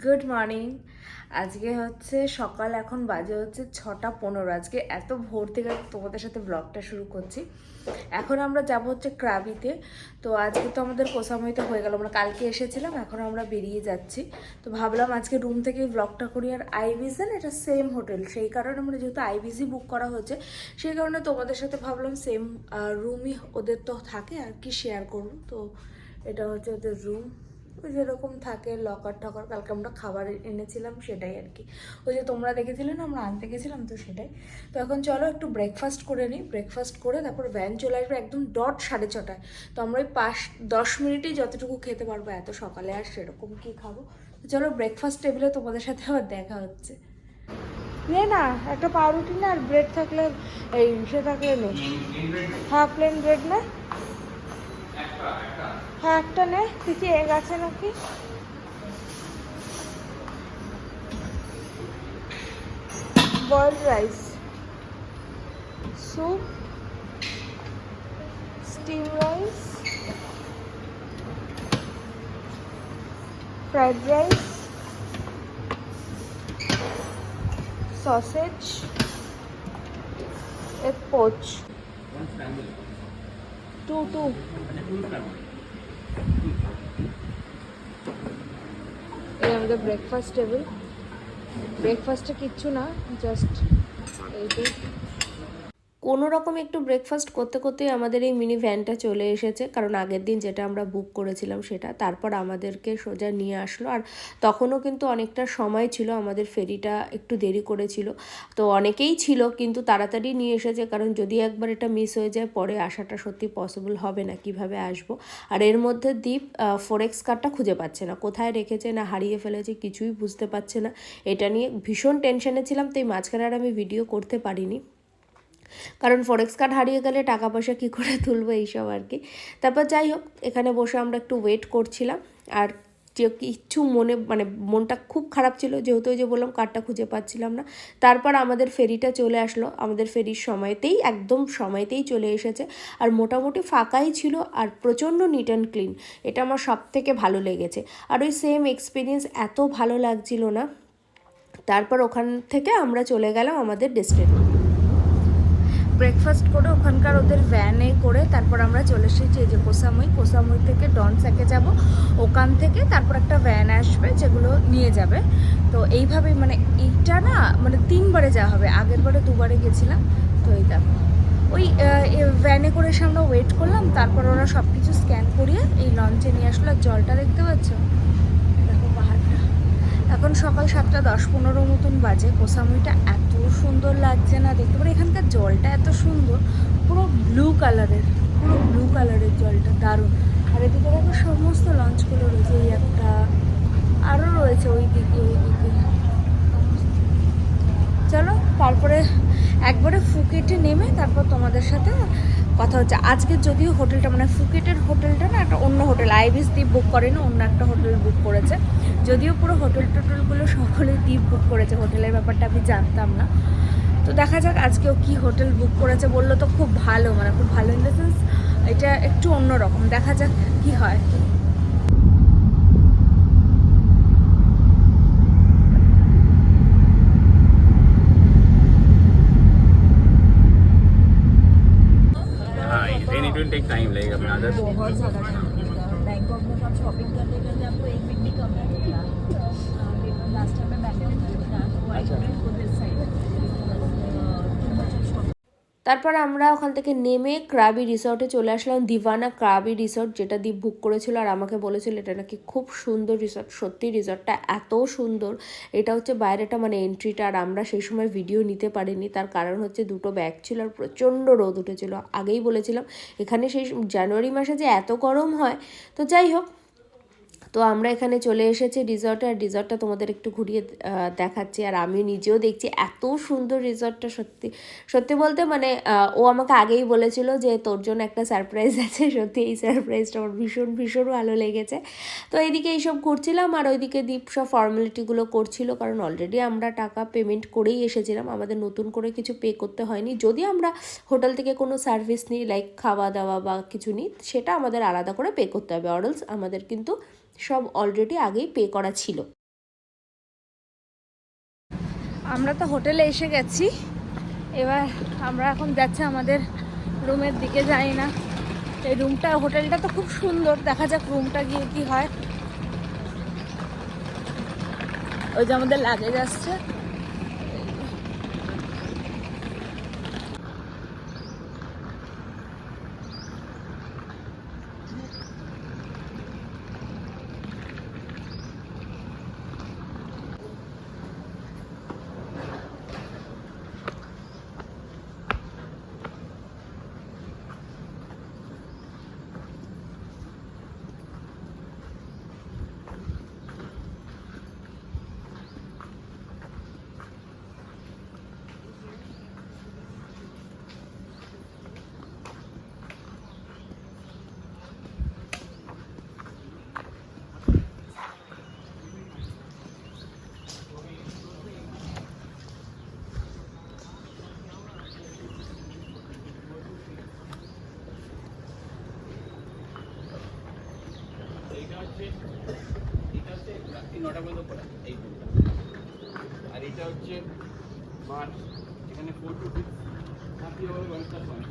Good morning. আজকে হচ্ছে সকাল, এখন বাজে হচ্ছে 6:15। আজকে এত ভোর থেকে তোমাদের সাথে ব্লগটা শুরু করছি। এখন আমরা যাব হচ্ছে ক্রাবিতে। তো আজকে তো আমাদের কোসামইতে হয়ে গেল, আমরা কালকে এসেছিলাম, এখন আমরা বেরিয়ে যাচ্ছি। তো ভাবলাম আজকে রুম থেকে ব্লগটা করি। আর আইভিজন এটা সেম হোটেল, সেই কারণে আমরা যেহেতু আইভিজি বুক করা হচ্ছে সেই কারণে তোমাদের সাথে ভাবলাম সেম রুমই ওদের তো থাকে আর কি শেয়ার করব। তো এটা হচ্ছে ওদের রুম, ওই যেরকম থাকে লকার টকার। কালকে আমরা খাবার এনেছিলাম সেটাই আর কি, ওই যে তোমরা দেখেছিলে না আমরা আনতে গেছিলাম, তো সেটাই। তো এখন চলো একটু ব্রেকফাস্ট করে নিই। ব্রেকফাস্ট করে তারপর ভ্যান চলে আসবে একদম ডট 6:30। তো আমরা ওই 5-10 মিনিটেই যতটুকু খেতে পারবো, এত সকালে আর সেরকম কি খাবো। তো চলো ব্রেকফাস্ট টেবিলে তোমাদের সাথে আবার দেখা হচ্ছে। নে না একটা পাউরুটি না, আর ব্রেড থাকলে এই সে থাকলে নে। হ্যাঁ প্লেন ব্রেড না, হ্যাঁ একটা নে। তুই কি এগ আছে নাকি? boiled rice, soup, steam rice, fried rice, sausage, egg poach. Two. এই আমাদের ব্রেকফাস্ট টেবিল। ব্রেকফাস্টে কিচ্ছু না, জাস্ট এইটাই। কোনো রকম একটু ব্রেকফাস্ট করতে করতেই আমাদের এই মিনি ভ্যানটা চলে এসেছে, কারণ আগের দিন যেটা আমরা বুক করেছিলাম সেটা, তারপর আমাদেরকে সোজা নিয়ে আসলো। আর তখনও কিন্তু অনেকটা সময় ছিল, আমাদের ফেরিটা একটু দেরি করেছিল। তো অনেকেই ছিল কিন্তু তাড়াতাড়ি নিয়ে এসেছে, কারণ যদি একবার এটা মিস হয়ে যায় পরে আসাটা সত্যি পসিবল হবে না, কিভাবে আসবো। আর এর মধ্যে দীপ ফরেক্স কার্ডটা খুঁজে পাচ্ছে না, কোথায় রেখেছে না হারিয়ে ফেলেছে কিছুই বুঝতে পারছে না। এটা নিয়ে ভীষণ টেনশনে ছিলাম, তো এই মাঝখানে আর আমি ভিডিও করতে পারিনি, কারণ ফরেক্স কার্ড হারিয়ে গেলে টাকা পয়সা কী করে তুলবো এইসব আর কি। তারপর যাই হোক, এখানে বসে আমরা একটু ওয়েট করছিলাম। আর কিচ্ছু মনটা খুব খারাপ ছিল, যেহেতু ওই যে বললাম কার্ডটা খুঁজে পাচ্ছিলাম না। তারপর আমাদের ফেরিটা চলে আসলো, আমাদের ফেরির সময়তেই একদম সময়তেই চলে এসেছে। আর মোটামুটি ফাঁকাই ছিল আর প্রচণ্ড নিট অ্যান্ড ক্লিন, এটা আমার সব থেকে ভালো লেগেছে। আর ওই সেম এক্সপিরিয়েন্স এত ভালো লাগছিল না। তারপর ওখান থেকে আমরা চলে গেলাম আমাদের ডেস্টিনেশন। ব্রেকফাস্ট করে ওখানকার ওদের ভ্যানে করে তারপর আমরা চলে এসেছি এই যে কোসামুই থেকে ডনস্যাকে যাব। ওখান থেকে তারপর একটা ভ্যান আসবে যেগুলো নিয়ে যাবে। তো এইভাবেই এইটা না 3বারে যাওয়া হবে, আগের বারে 2বারে গেছিলাম। তো এই দেখো ওই ভ্যানে করে এসে আমরা ওয়েট করলাম, তারপর ওরা সব কিছু স্ক্যান করিয়ে এই লঞ্চে নিয়ে আসলো। আর জলটা দেখতে পাচ্ছ, দেখো পাহাড়টা। এখন সকাল 7:10-15 মতন বাজে। কোসামুইটা এত সুন্দর লাগছে না দেখতে পারে, এখানকার জলটা এত সুন্দর, পুরো ব্লু কালারের জলটা দারুণ। আর এদিকে দেখো সমস্ত লঞ্চগুলো রয়েছে, এই একটা আরও রয়েছে ওই দিকে চলো তারপরে একবারে ফুকেটে নেমে তারপর তোমাদের সাথে কথা হচ্ছে। আজকে যদিও হোটেলটা ফুকেটের হোটেলটা না একটা অন্য হোটেল, আইভিস দ্বীপ বুক করেনি, অন্য একটা হোটেল বুক করেছে। যদিও পুরো হোটেলগুলো সকলেই দ্বীপ বুক করেছে, হোটেলের ব্যাপারটা আমি জানতাম না। তো দেখা যাক আজকেও কি হোটেল বুক করেছে। বললো তো খুব ভালো, খুব ভালো ইন দ্য সেন্স এটা একটু অন্যরকম, দেখা যাক কি হয়। It will take time like अपना others. बहुत ज़्यादा टाइम लगेगा। बैंकॉक में तो आप शॉपिंग करते करते आपको 1 वीक भी कम लगेगा। लास्ट टाइम मैं बैंकॉक गई थी ना, तो I couldn't go this side too much of shopping. তারপর আমরা ওখান থেকে নেমে ক্রাবি রিসর্টে চলে আসলাম, দিভানা ক্রাবি রিসর্ট, যেটা দ্বীপ বুক করেছিল। আর আমাকে বলেছিল এটা নাকি খুব সুন্দর রিসর্ট। সত্যি রিসর্টটা এত সুন্দর। এটা হচ্ছে বাইরেটা এন্ট্রিটা। আর আমরা সেই সময় ভিডিও নিতে পারিনি, তার কারণ হচ্ছে দুটো ব্যাগ ছিল আর প্রচণ্ড রোদ উঠেছিল। আগেই বলেছিলাম এখানে সেই জানুয়ারি মাসে যে এত গরম হয়। তো যাই হোক, তো আমরা এখানে চলে এসেছি রিসর্টে। আর রিসর্টটা তোমাদের একটু ঘুরিয়ে দেখাচ্ছি। আর আমি নিজেও দেখছি এত সুন্দর রিসর্টটা। সত্যি সত্যি বলতে ও আমাকে আগেই বলেছিল যে তোর জন্য একটা সারপ্রাইজ আছে। সত্যি এই সারপ্রাইজটা আমার ভীষণ ভীষণ ভালো লেগেছে। তো এইদিকে এইসব করছিলাম আর ওইদিকে দীপ সব ফর্মালিটিগুলো করছিল, কারণ অলরেডি আমরা টাকা পেমেন্ট করেই এসেছিলাম, আমাদের নতুন করে কিছু পে করতে হয়নি। যদি আমরা হোটেল থেকে কোনো সার্ভিস নিই, লাইক খাওয়া দাওয়া বা কিছু নিই, সেটা আমাদের আলাদা করে পে করতে হবে। অরএলস আমাদের কিন্তু সব অলরেডি আগেই পে করা ছিল। আমরা তো হোটেলে এসে গেছি, এবার আমরা এখন যাচ্ছি আমাদের রুমের দিকে। যাই না এই রুমটা, হোটেলটা তো খুব সুন্দর, দেখা যাক রুমটা গিয়ে কি হয়। ওই যে আমাদের লাগেজ আসছে। নটা পর্যন্ত পড়া এই রুমটা, আর এটা হচ্ছে মার্চ, এখানে 4 to 6 30 ওভার 1+1।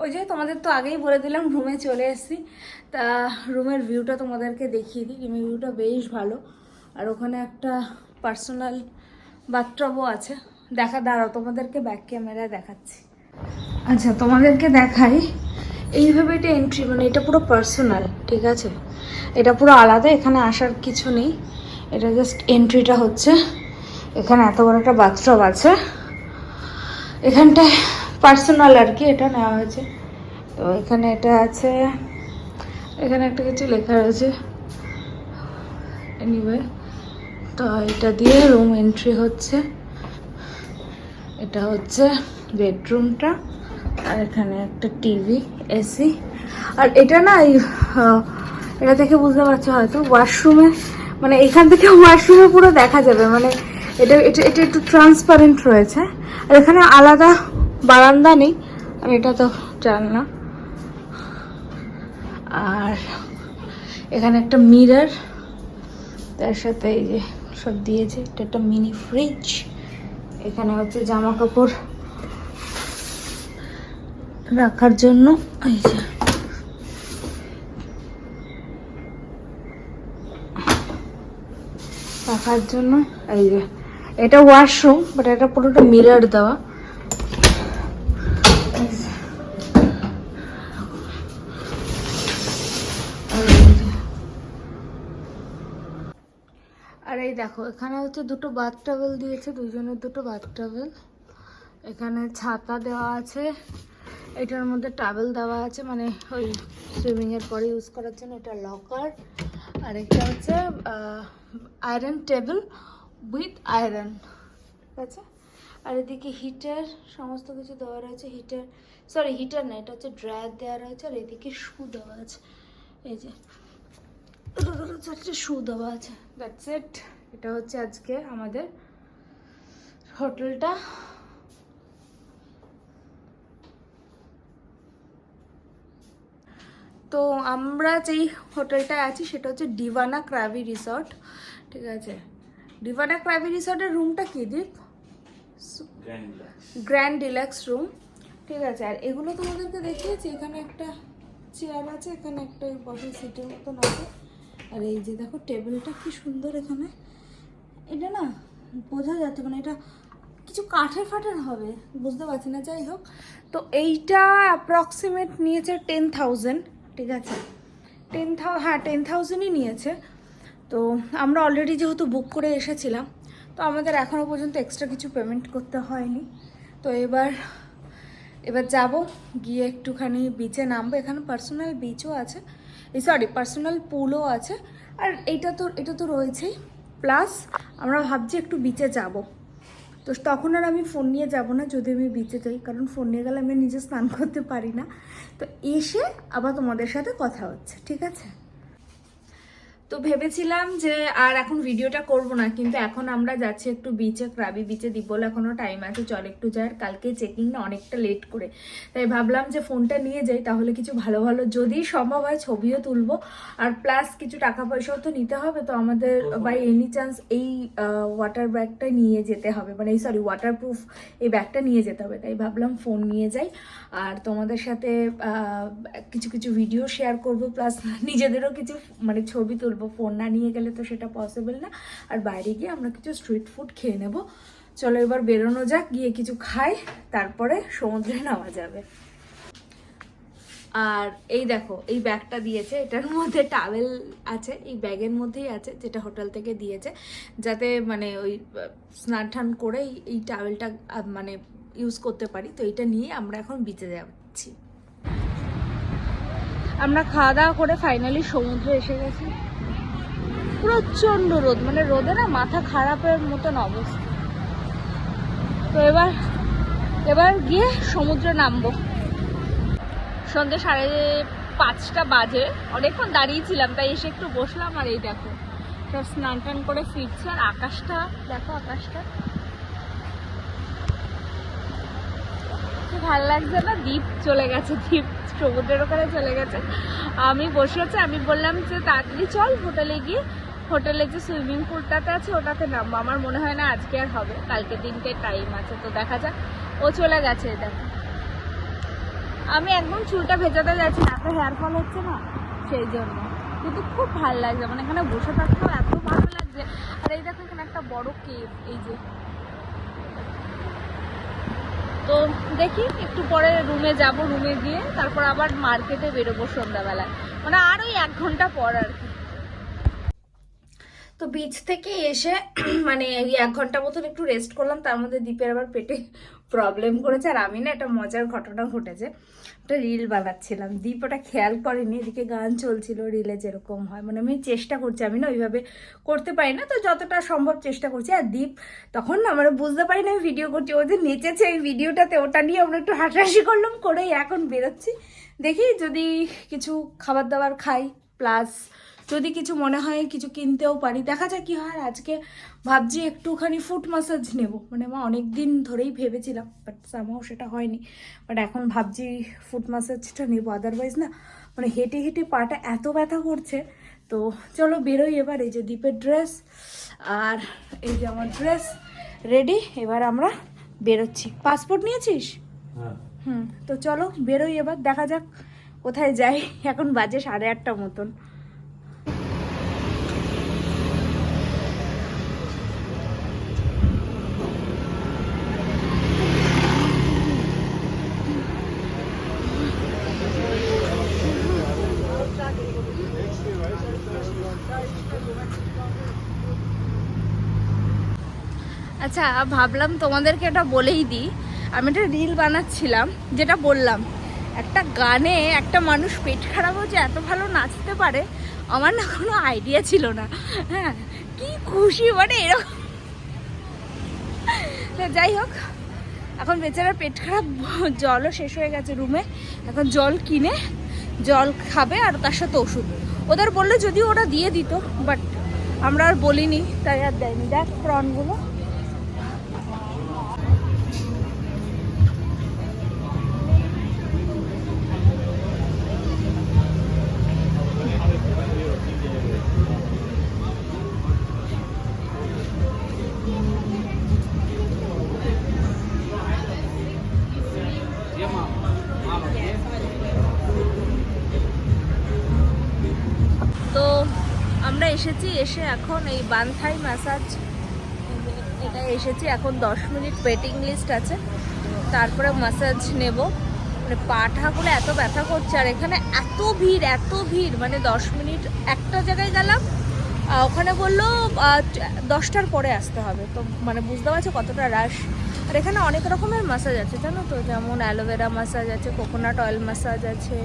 ওই যে তোমাদের তো আগেই বলে দিলাম রুমে চলে এসেছি। তা রুমের ভিউটা তোমাদেরকে দেখিয়ে দিই। রুমের ভিউটা বেশ ভালো, আর ওখানে একটা পার্সোনাল বাথটবও আছে। দাঁড়াও তোমাদেরকে ব্যাক ক্যামেরায় দেখাচ্ছি। আচ্ছা তোমাদেরকে দেখাই, এইভাবে এটা এন্ট্রি, মানে এটা পুরো পার্সোনাল, ঠিক আছে, এটা পুরো আলাদা, এখানে আসার কিছু নেই। এটা জাস্ট এন্ট্রিটা হচ্ছে, এখানে এত বড় একটা বাথটব আছে, এখানটায় পার্সোনাল আর কি এটা নেওয়া হয়েছে। তো এখানে এটা আছে, এখানে একটা কিছু লেখা রয়েছে এনিওয়ে। তো এটা দিয়ে রুম এন্ট্রি হচ্ছে, এটা হচ্ছে বেডরুমটা, আর এখানে একটা টিভি, এসি। আর এটা না এটা থেকে বুঝতে পারছো হয়তো ওয়াশরুমে, মানে এখান থেকে ওয়াশরুমে পুরো দেখা যাবে, মানে এটা এটা এটা একটু ট্রান্সপারেন্ট রয়েছে। আর এখানে আলাদা বারান্দা নেই, আর এটা তো জানলা। আর এখানে একটা মিরর, তার সাথে এই যে সব দিয়েছে, এটা একটা মিনি ফ্রিজ। এখানে হচ্ছে জামা কাপড় রাখার জন্য, এই যে রাখার জন্য, এই যে এটা ওয়াশরুম, বাট এটা পুরোটা মিরর দেওয়া। আর এই দেখো এখানে হচ্ছে দুটো বাথ টাওয়েল দিয়েছে, দুজনের দুটো বাথ টাওয়েল। এখানে ছাতা দেওয়া আছে, এটার মধ্যে টাওয়েল দেওয়া আছে, মানে ওই সুইমিংয়ের পরে ইউজ করার জন্য। এটা লকার। আর একটা হচ্ছে আয়রন টেবিল উইথ আয়রন, ঠিক আছে। আর এদিকে হিটার, সমস্ত কিছু দেওয়া রয়েছে। হিটার, সরি হিটার না, এটা হচ্ছে ড্রায়ার দেওয়া রয়েছে। আর এদিকে শু দেওয়া আছে, এই যে দুটো চারটে শু দেওয়া আছে। That's it. এটা হচ্ছে আজকে আমাদের হোটেলটা। তো আমরা যেই হোটেলটায় আছি সেটা হচ্ছে ডিভানা ক্রাভি রিসর্ট, ঠিক আছে। ডিভানা ক্রাভি রিসর্টের রুমটা কি দিক, গ্র্যান্ড ডিলাক্স রুম, ঠিক আছে। আর এগুলো তোমাদেরকে দেখিয়েছি, এখানে একটা চেয়ার আছে, এখানে একটা বসার সিটের মতন আছে। আর এই যে দেখো টেবিলটা কি সুন্দর এখানে, এটা না বোঝা যাচ্ছে, মানে এটা কিছু কাঠের ফাটের হবে, বুঝতে পারছি না, যাই হোক। তো এইটা অ্যাপ্রক্সিমেট নিয়েছে 10,000, ঠিক আছে। 10,000ই নিয়েছে। তো আমরা অলরেডি যেহেতু বুক করে এসেছিলাম, তো আমাদের এখনও পর্যন্ত এক্সট্রা কিছু পেমেন্ট করতে হয়নি। তো এবার যাব, গিয়ে একটুখানি বিচে নামবো। এখানে পার্সোনাল বিচও আছে, সরি পার্সোনাল পুলও আছে। আর এটা তো রয়েছেই, প্লাস আমরা ভাবছি একটু বিচে যাব, তো তখন আর আমি ফোন নিয়ে যাব না যদি আমি বিচে যাই, কারণ ফোন নিয়ে গেলে আমি নিজে স্নান করতে পারি না। তো এসে আবার তোমাদের সাথে কথা হচ্ছে, ঠিক আছে? তো ভেবেছিলাম যে আর এখন ভিডিওটা করব না, কিন্তু এখন আমরা যাচ্ছি একটু বিচে, ক্রাবি বিচে। দীপবলে এখনও টাইম আছে, চল একটু যাই। আর কালকে চেকিং না অনেকটা লেট করে, তাই ভাবলাম যে ফোনটা নিয়ে যাই, তাহলে কিছু ভালো ভালো যদি সম্ভব হয় ছবিও তুলবো, আর প্লাস কিছু টাকা পয়সাও তো নিতে হবে। তো আমাদের বাই এনি চান্স এই ওয়াটার ব্যাগটা নিয়ে যেতে হবে, মানে সরি ওয়াটারপ্রুফ এই ব্যাগটা নিয়ে যেতে হবে, তাই ভাবলাম ফোন নিয়ে যাই। আর তোমাদের সাথে কিছু কিছু ভিডিও শেয়ার করব, প্লাস নিজেদেরও কিছু মানে ছবি তুলবো। ফোন না নিয়ে গেলে তো সেটা পসিবল না। আর বাইরে গিয়ে আমরা কিছু স্ট্রিট ফুড খেয়ে নেব। চলো এবার বেরোনো যাক, গিয়ে কিছু খাই, তারপরে সমুদ্রে নামা যাবে। আর এই দেখো এই ব্যাগটা দিয়েছে, এটার মধ্যে টাওয়েল আছে, এই ব্যাগের মধ্যেই আছে, যেটা হোটেল থেকে দিয়েছে, যাতে মানে ওই স্নান টান করে এই টাওয়েলটা মানে ইউজ করতে পারি। তো এটা নিয়ে আমরা এখন বিচে যাচ্ছি। আমরা খাওয়া দাওয়া করে ফাইনালি সমুদ্রে এসে গেছি। প্রচন্ড রোদ, মানে রোদে না মাথা খারাপের মতন অবস্থা। তো এবার গিয়ে সমুদ্রে নামবো। সন্ধ্যে 5:30 বাজে, অনেকক্ষণ দাঁড়িয়েছিলাম, তাই এসে একটু বসলাম। আর এই দেখো সব স্নান টান করে ফিরছে, আর আকাশটা দেখো, আকাশটা ভালো লাগছে না? দ্বীপ চলে গেছে, দ্বীপ সমুদ্রের ওখানে চলে গেছে। আমি বসে আছি, আমি বললাম যে তাড়াতাড়ি চল হোটেলে গিয়ে, হোটেলে যে সুইমিং পুলটাতে আছে ওটাতে নামবো। আমার মনে হয় না আজকে আর হবে, কালকে দিনকে টাইম আছে, তো দেখা যাক। ও চলে গেছে, দেখো। আমি একদম চুলটা ভেজাতে যাচ্ছি না, এত হেয়ার ফল হচ্ছে না সেই জন্য, কিন্তু খুব ভালো লাগছে, মানে এখানে বসে থাকতেও এত ভালো লাগছে। আর এই দেখো এখানে একটা বড় কেভ, এই যে। তো দেখি একটু পরে রুমে যাব, রুমে গিয়ে তারপর আবার মার্কেটে বেরোবো সন্ধ্যাবেলায়, মানে আর ওই 1 ঘন্টা পর আর কি। তো বিচ থেকে এসে মানে এই 1 ঘন্টা মতন একটু রেস্ট করলাম, তার মধ্যে দ্বীপের আবার পেটে প্রবলেম করেছে। আর আমি না একটা মজার ঘটনা ঘটেছে, একটা রিল বানাচ্ছিলাম, দ্বীপ ওটা খেয়াল করেনি, এদিকে গান চলছিল রিলে যেরকম হয়, মানে আমি চেষ্টা করছি, আমি না ওইভাবে করতে পারি না, তো যতটা সম্ভব চেষ্টা করছি। আর দ্বীপ তখন না মানে বুঝতে পারি না আমি ভিডিও করছি, ও যে নেচেছে এই ভিডিওটাতে, ওটা নিয়ে আমরা একটু হাসাহাসি করলাম, করেই এখন বেরোচ্ছি। দেখি যদি কিছু খাবার দাবার খাই, প্লাস যদি কিছু মনে হয় কিছু কিনতেও পারি, দেখা যাক কি হয়। আজকে ভাবছি একটুখানি ফুট ম্যাসাজ নেব, মানে আমার অনেক দিন ধরেই ভেবেছিলাম, বাট সামহাও সেটা হয়নি। বাট এখন ভাবছি ফুট ম্যাসাজটা নেবো, আদারওয়াইজ না মানে হেঁটে হেঁটে পাটা এত ব্যথা করছে। তো চলো বেরোই এবার। এই যে দ্বীপের ড্রেস আর এই যে আমার ড্রেস রেডি, এবার আমরা বেরোচ্ছি। পাসপোর্ট নিয়েছিস? তো চলো বেরোই এবার, দেখা যাক কোথায় যাই। এখন বাজে 8:30 মতন। আচ্ছা ভাবলাম তোমাদেরকে এটা বলেই দিই, আমি একটা রিল বানাচ্ছিলাম, যেটা বললাম একটা গানে একটা মানুষ পেট খারাপ হচ্ছে এত ভালো নাচতে পারে, আমার না কোনো আইডিয়া ছিল না। হ্যাঁ কি খুশি, মানে এরকম। যাই হোক, এখন বেচারা পেট খারাপ, জলও শেষ হয়ে গেছে রুমে, এখন জল কিনে জল খাবে আর তার সাথে ওষুধ। ওদের বললে যদিও ওরা দিয়ে দিত, বাট আমরা আর বলিনি, তাই আর দেয়নি। দেখ প্রনগুলো, তো আমরা এসেছি, এসে এখন এই বানথাই ম্যাসাজ এটা এসেছি, এখন 10 মিনিট ওয়েটিং লিস্ট আছে, তারপরে ম্যাসাজ নেব। মানে পাঠাগুলো এত ব্যথা করছে, আর এখানে এত ভিড়, মানে 10 মিনিট একটা জায়গায় গেলাম, ওখানে বললো 10টার পরে আসতে হবে। তো মানে বুঝতে পারছো কতটা রাশ। আর এখানে অনেক রকমের ম্যাসাজ আছে জানো তো, যেমন অ্যালোভেরা ম্যাসাজ আছে, কোকোনাট অয়েল ম্যাসাজ আছে,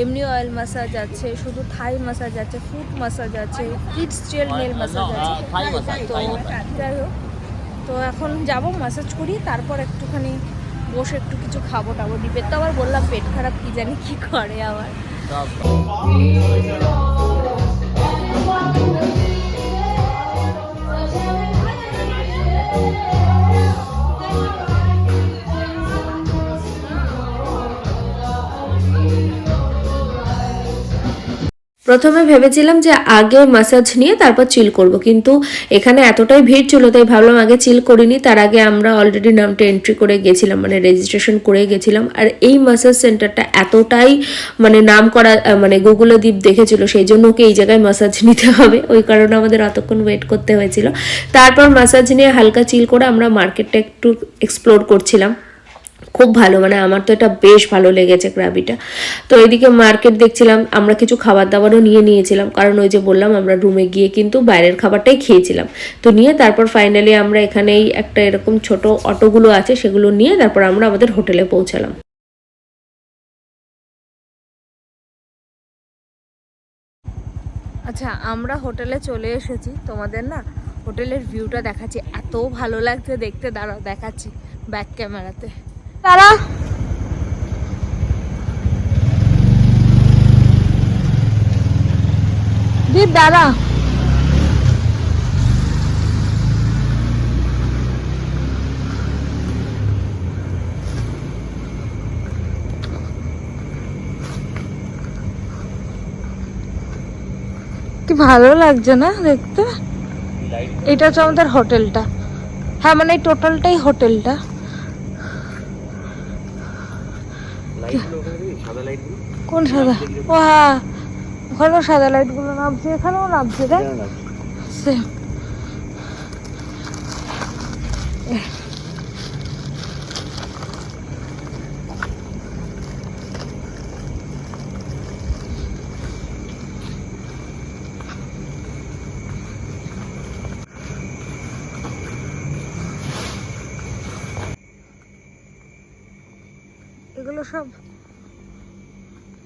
এমনি অয়েল ম্যাসাজ আছে, শুধু থাই ম্যাসাজ আছে, ফুট ম্যাসাজ আছে, কিডস জেল নেল ম্যাসাজ আছে। তো যাই হোক তো এখন যাব ম্যাসাজ করি, তারপর একটুখানি বসে একটু কিছু খাবো টাবো। ডিপের তো আবার বললাম পেট খারাপ, কি জানি কি করে আবার। প্রথমে ভেবেছিলাম যে আগে ম্যাসাজ নিয়ে তারপর চিল করব, কিন্তু এখানে এতটাই ভিড় ছিল তাই ভাবলাম আগে চিল করিনি। তার আগে আমরা অলরেডি নামটা এন্ট্রি করে গেছিলাম, মানে রেজিস্ট্রেশন করে গেছিলাম। আর এই ম্যাসাজ সেন্টারটা এতটাই মানে নাম করা, মানে গুগলে দ্বীপ দেখেছিল, সেই জন্য ওকে এই জায়গায় ম্যাসাজ নিতে হবে, ওই কারণে আমাদের অতক্ষণ ওয়েট করতে হয়েছিল। তারপর ম্যাসাজ নিয়ে হালকা চিল করে আমরা মার্কেটটা একটু এক্সপ্লোর করছিলাম। খুব ভালো, মানে আমার তো এটা বেশ ভালো লেগেছে গ্রাভিটা। তো এদিকে মার্কেট দেখছিলাম, আমরা কিছু খাবার দাবারও নিয়েছিলাম, কারণ ওই যে বললাম আমরা রুমে গিয়ে কিন্তু বাইরের খাবারটাই খেয়েছিলাম। তো নিয়ে তারপর ফাইনালি আমরা এখানেই একটা এরকম ছোট অটোগুলো আছে সেগুলো নিয়ে তারপর আমরা আমাদের হোটেলে পৌঁছালাম। আচ্ছা, আমরা হোটেলে চলে এসেছি, তোমাদের না হোটেলের ভিউটা দেখাচ্ছি, এত ভালো লাগছে দেখতে। দাঁড়াও দেখাচ্ছি ব্যাক ক্যামেরাতে। তারা দীপ দাদা, কি ভালো লাগছে না দেখতে। এটা হচ্ছে আমাদের হোটেলটা, হ্যাঁ মানে টোটালটাই হোটেলটা। কোন সাদা? ও হ্যাঁ, ওখানেও সাদা লাইট গুলো নামছে, এখানেও নামছে দেখ। সেম।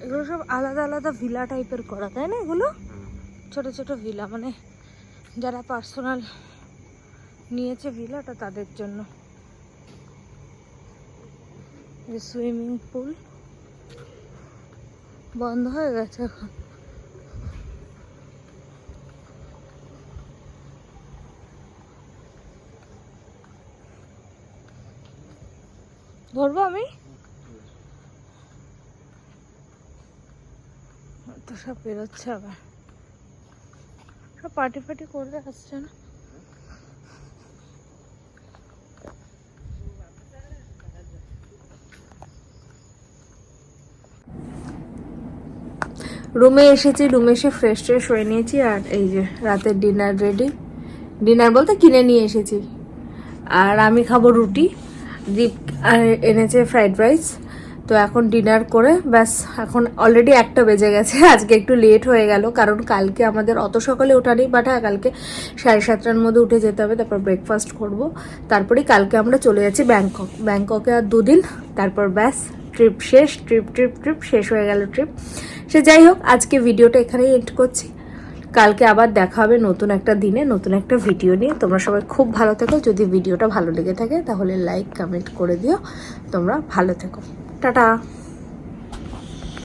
এগুলো সব আলাদা আলাদা ভিলা টাইপের করা, তাই না? এগুলো ছোট ছোট ভিলা, মানে যারা পার্সোনাল নিয়েছে ভিলাটা তাদের জন্য। সুইমিং পুল বন্ধ হয়ে গেছে এখন। ধরবো আমি তো, সব বেরোচ্ছে আবার, সব পার্টি ফার্টি করে আসছে না। রুমে এসেছি, রুমে এসে ফ্রেশ ট্রেশ হয়ে নিয়েছি, আর এই যে রাতের ডিনার রেডি। ডিনার বলতে কিনে নিয়ে এসেছি, আর আমি খাবো রুটি, দীপ আর এনেছে ফ্রাইড রাইস। তো এখন ডিনার করে ব্যাস, এখন অলরেডি 1টা বেজে গেছে। আজকে একটু লেট হয়ে গেল, কারণ কালকে আমাদের অত সকালে ওঠা নেই, বাট হ্যাঁ কালকে 7:30টার মধ্যে উঠে যেতে হবে, তারপর ব্রেকফাস্ট করব, তারপরেই কালকে আমরা চলে যাচ্ছি ব্যাংককে আর 2 দিন, তারপর ব্যাস ট্রিপ শেষ। ট্রিপ শেষ হয়ে গেল ট্রিপ। সে যাই হোক, আজকে ভিডিওটা এখানেই এন্ড করছি। কালকে আবার দেখা হবে নতুন একটা দিনে, নতুন একটা ভিডিও নিয়ে। তোমরা সবাই খুব ভালো থেকো। যদি ভিডিওটা ভালো লেগে থাকে তাহলে লাইক কমেন্ট করে দিও। তোমরা ভালো থেকো, টাটা।